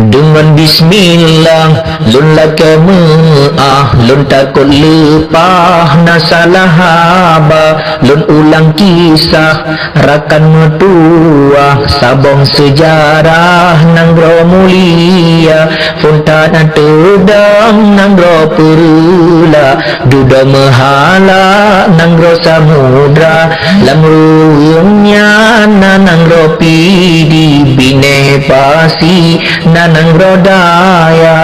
Dengan bismillah lun lakamaah lun takut lepah nasalah haba lun ulang kisah rakan metuah sabong sejarah nanggro mulia fontana tedang nanggro perula duda mehala nanggro samudra lamrunya nanggro pidi bine pasi nanang rodaya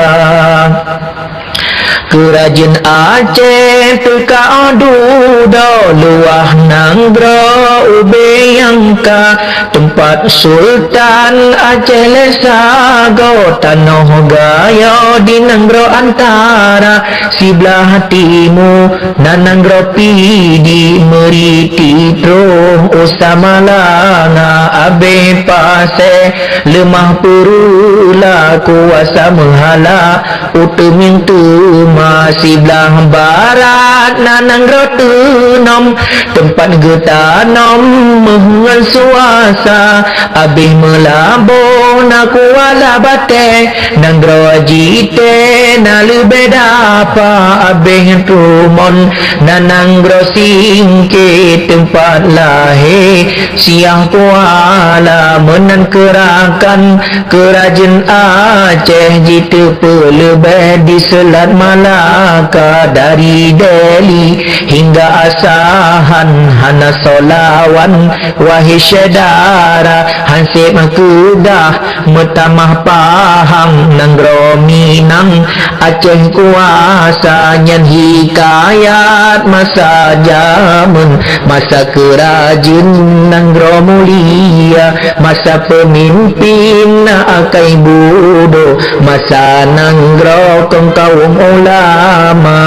kerajaan Aceh teka aduda luah nanggro ubeyangka tempat Sultan Aceh lesago tanah gaya di nanggro antara sebelah timu nananggro pidi meriti troh usamalanga abe pase lemah perula kuasa menghala utumin masih belah barat nanang rotunom tempat getanom mengan suasa abih melabo nak wala bate nang grojite na lebeda apa abih tumon nanang grosingke tempat lahe siang kuala menan kerakan kerajaan Aceh jitu pelebeh di Selat Malaka dari Delhi hingga Asahan Hana Solawan Wahai Syedara Hansip Kudah Metamah Pahang Nanggro Minang Aceh kuasa nyan hikayat masa jamun masa kerajaan Nanggro mulia masa pemimpin Akai Budo masa Nanggro kaum ulama